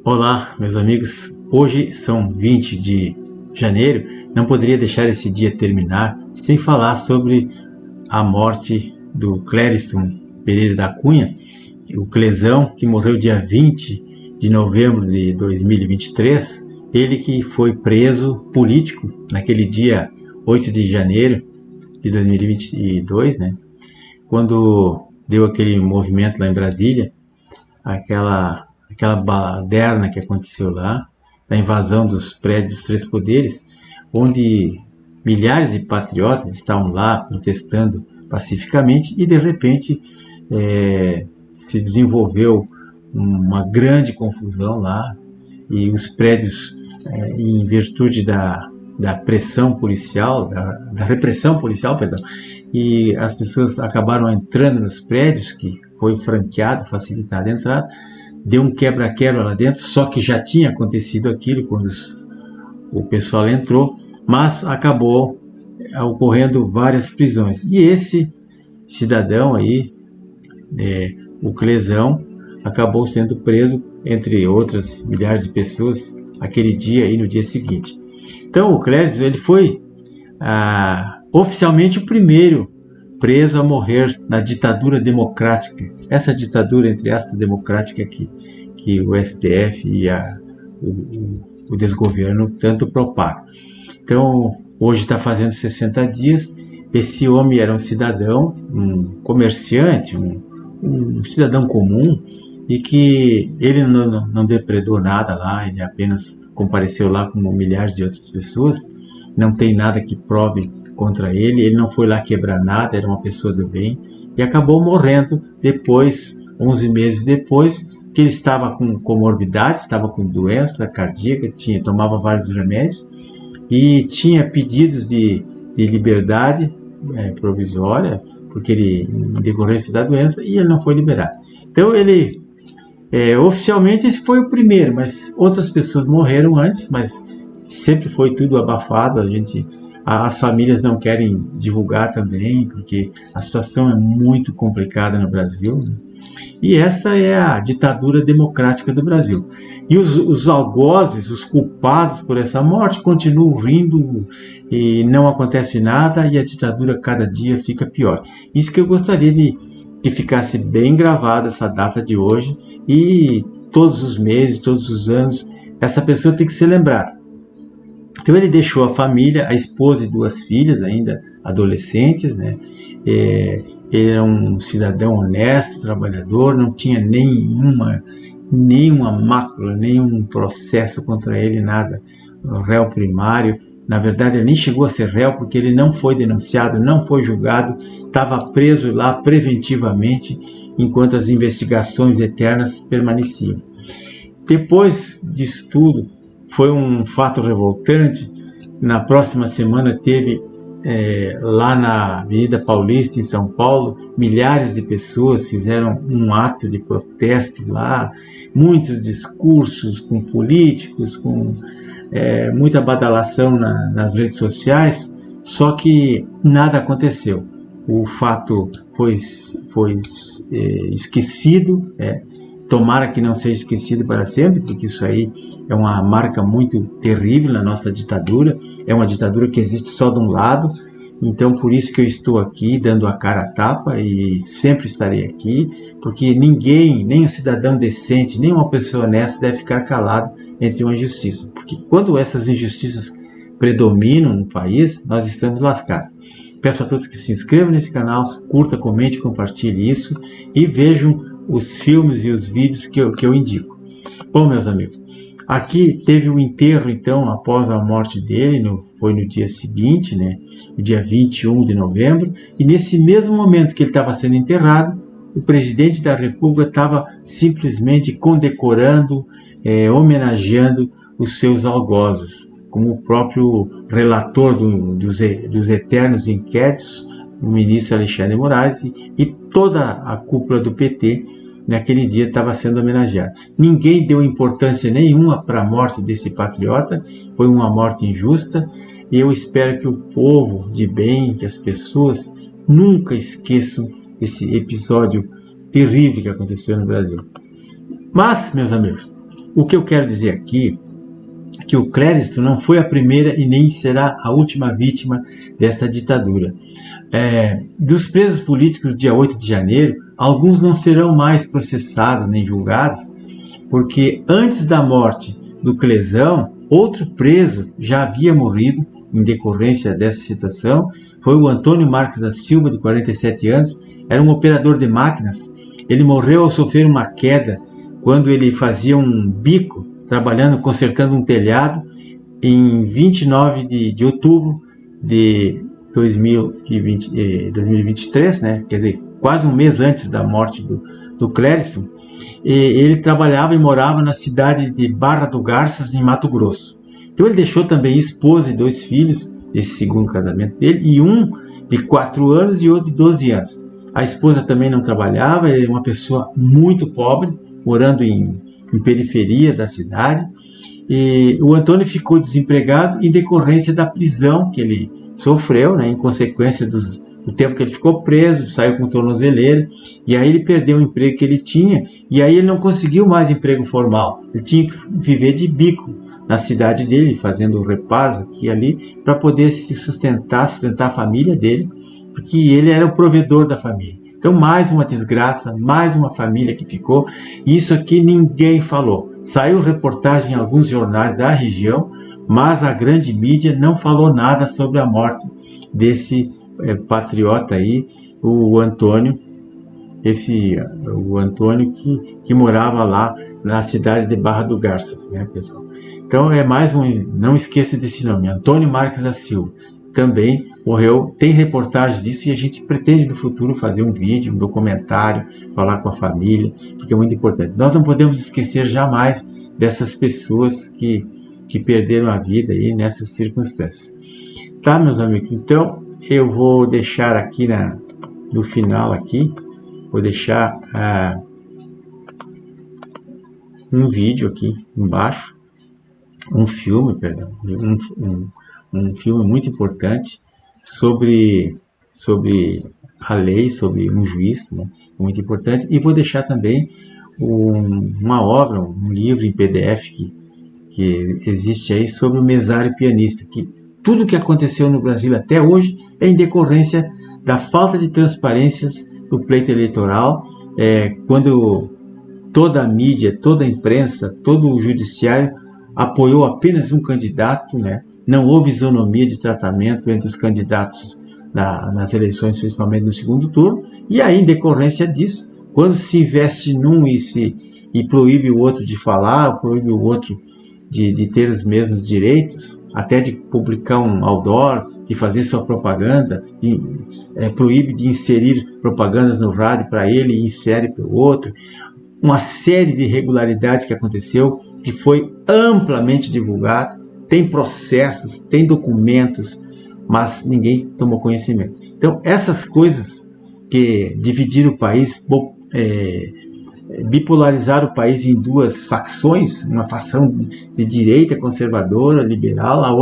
Olá, meus amigos. Hoje são 20 de janeiro. Não poderia deixar esse dia terminar sem falar sobre a morte do Clériston Pereira da Cunha, o Clesão, que morreu dia 20 de novembro de 2023. Ele que foi preso político naquele dia 8 de janeiro de 2022, né? Quando deu aquele movimento lá em Brasília, aquela baderna que aconteceu lá, a invasão dos prédios dos Três Poderes, onde milhares de patriotas estavam lá protestando pacificamente e de repente se desenvolveu uma grande confusão lá e os prédios, em virtude da pressão policial, da repressão policial, perdão, e as pessoas acabaram entrando nos prédios, que foi franqueado, facilitada a entrada, deu um quebra-quebra lá dentro, só que já tinha acontecido aquilo quando o pessoal entrou, mas acabou ocorrendo várias prisões. E esse cidadão aí, o Clesão, acabou sendo preso, entre outras milhares de pessoas, aquele dia e no dia seguinte. Então o Clériston, ele foi oficialmente o primeiro preso a morrer na ditadura democrática, essa ditadura, entre aspas, democrática que o STF e o desgoverno tanto propagam. Então, hoje está fazendo 60 dias, esse homem era um cidadão, um comerciante, um cidadão comum, e que ele não depredou nada lá, ele apenas compareceu lá como milhares de outras pessoas, não tem nada que prove contra ele não foi lá quebrar nada, era uma pessoa do bem, e acabou morrendo depois, 11 meses depois, que ele estava com comorbidade, estava com doença cardíaca, tomava vários remédios, e tinha pedidos de liberdade provisória, porque ele, em decorrência da doença, e ele não foi liberado. Então ele, oficialmente esse foi o primeiro, mas outras pessoas morreram antes, mas sempre foi tudo abafado, as famílias não querem divulgar também, porque a situação é muito complicada no Brasil, né? E essa é a ditadura democrática do Brasil. E os algozes, os culpados por essa morte, continuam rindo e não acontece nada, e a ditadura cada dia fica pior. Isso que eu gostaria que ficasse bem gravada essa data de hoje, e todos os meses, todos os anos, essa pessoa tem que ser lembrada. Então ele deixou a família, a esposa e 2 filhas ainda adolescentes, né? Ele era um cidadão honesto, trabalhador, não tinha nenhuma mácula, nenhum processo contra ele, nada, réu primário. Na verdade, ele nem chegou a ser réu porque ele não foi denunciado, não foi julgado, estava preso lá preventivamente enquanto as investigações eternas permaneciam. Depois disso tudo, foi um fato revoltante. Na próxima semana teve lá na Avenida Paulista, em São Paulo, milhares de pessoas fizeram um ato de protesto lá, muitos discursos com políticos, com muita badalação nas redes sociais, só que nada aconteceu. O fato foi esquecido, tomara que não seja esquecido para sempre, porque isso aí é uma marca muito terrível na nossa ditadura, é uma ditadura que existe só de um lado, então por isso que eu estou aqui dando a cara a tapa e sempre estarei aqui, porque ninguém, nem um cidadão decente, nem uma pessoa honesta deve ficar calado entre uma injustiça, porque quando essas injustiças predominam no país, nós estamos lascados. Peço a todos que se inscrevam nesse canal, curta, comente, compartilhe isso e vejam os filmes e os vídeos que eu indico. Bom, meus amigos, aqui teve o enterro, então, após a morte dele, foi no dia seguinte, né, no dia 21 de novembro, e nesse mesmo momento que ele estava sendo enterrado, o presidente da República estava simplesmente condecorando, homenageando os seus algozes, como o próprio relator dos eternos inquéritos, o ministro Alexandre de Moraes, e toda a cúpula do PT, naquele dia estava sendo homenageado. Ninguém deu importância nenhuma para a morte desse patriota, foi uma morte injusta, e eu espero que o povo de bem, que as pessoas nunca esqueçam esse episódio terrível que aconteceu no Brasil. Mas, meus amigos, o que eu quero dizer aqui é que o Clériston não foi a primeira e nem será a última vítima dessa ditadura. Dos presos políticos do dia 8 de janeiro, alguns não serão mais processados nem julgados, porque antes da morte do Clesão, outro preso já havia morrido em decorrência dessa situação. Foi o Antônio Marques da Silva, de 47 anos, era um operador de máquinas. Ele morreu ao sofrer uma queda quando ele fazia um bico, trabalhando, consertando um telhado, em 29 de outubro de 2023, né? Quer dizer, quase um mês antes da morte do Clériston. Ele trabalhava e morava na cidade de Barra do Garças, em Mato Grosso. Então ele deixou também esposa e 2 filhos, esse segundo casamento dele, e um de 4 anos e outro de 12 anos. A esposa também não trabalhava, ele era uma pessoa muito pobre, morando em periferia da cidade. E o Antônio ficou desempregado em decorrência da prisão que ele sofreu, né, em consequência do tempo que ele ficou preso, saiu com tornozeleira, e aí ele perdeu o emprego que ele tinha, e aí ele não conseguiu mais emprego formal. Ele tinha que viver de bico na cidade dele, fazendo reparos aqui e ali, para poder se sustentar a família dele, porque ele era o provedor da família. Então, mais uma desgraça, mais uma família que ficou. Isso aqui ninguém falou. Saiu reportagem em alguns jornais da região, mas a grande mídia não falou nada sobre a morte desse patriota aí, o Antônio, o Antônio que morava lá na cidade de Barra do Garças, né, pessoal? Então não esqueça desse nome, Antônio Marques da Silva. Também morreu, tem reportagem disso, e a gente pretende no futuro fazer um vídeo, um documentário, falar com a família, porque é muito importante. Nós não podemos esquecer jamais dessas pessoas que perderam a vida aí nessas circunstâncias. Tá, meus amigos? Então, eu vou deixar aqui no final aqui, vou deixar um vídeo aqui embaixo, um filme muito importante sobre a lei, sobre um juiz, né? Muito importante. E vou deixar também uma obra, um livro em PDF que existe aí sobre o mesário pianista, que tudo o que aconteceu no Brasil até hoje é em decorrência da falta de transparências do pleito eleitoral, quando toda a mídia, toda a imprensa, todo o judiciário apoiou apenas um candidato, né? Não houve isonomia de tratamento entre os candidatos nas eleições, principalmente no segundo turno, e aí, em decorrência disso, quando se investe num e proíbe o outro de falar, proíbe o outro de ter os mesmos direitos, até de publicar um outdoor, de fazer sua propaganda, proíbe de inserir propagandas no rádio para ele e insere para o outro. Uma série de irregularidades que aconteceu, que foi amplamente divulgado, tem processos, tem documentos, mas ninguém tomou conhecimento. Então, essas coisas que dividiram o país, bipolarizaram o país em 2 facções, uma facção de direita conservadora, liberal, a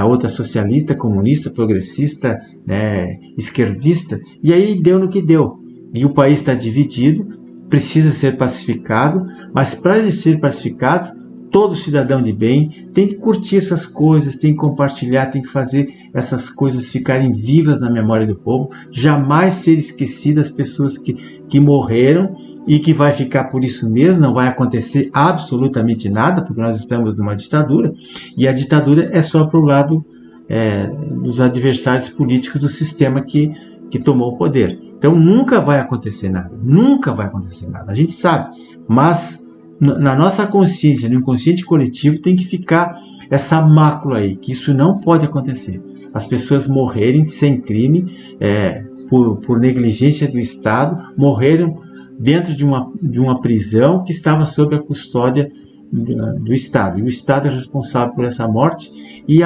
outra socialista, comunista, progressista, né, esquerdista, e aí deu no que deu. E o país está dividido, precisa ser pacificado, mas para ele ser pacificado, todo cidadão de bem tem que curtir essas coisas, tem que compartilhar, tem que fazer essas coisas ficarem vivas na memória do povo, jamais ser esquecidas as pessoas que morreram e que vai ficar por isso mesmo, não vai acontecer absolutamente nada, porque nós estamos numa ditadura, e a ditadura é só para o lado dos adversários políticos do sistema que tomou o poder. Então nunca vai acontecer nada, a gente sabe, mas na nossa consciência, no inconsciente coletivo, tem que ficar essa mácula aí, que isso não pode acontecer. As pessoas morrerem sem crime, por negligência do Estado, morreram dentro de uma prisão que estava sob a custódia do Estado. E o Estado é responsável por essa morte, e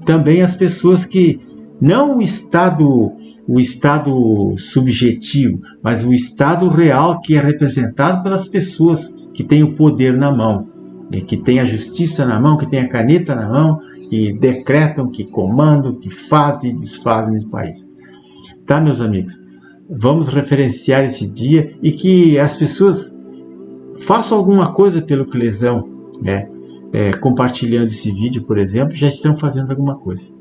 também as pessoas que, não o Estado subjetivo, mas o Estado real, que é representado pelas pessoas que têm o poder na mão, que têm a justiça na mão, que têm a caneta na mão, que decretam, que comandam, que fazem e desfazem no país. Tá, meus amigos? Vamos referenciar esse dia e que as pessoas Façam alguma coisa pelo Clesão, né? Compartilhando esse vídeo, por exemplo, já estão fazendo alguma coisa.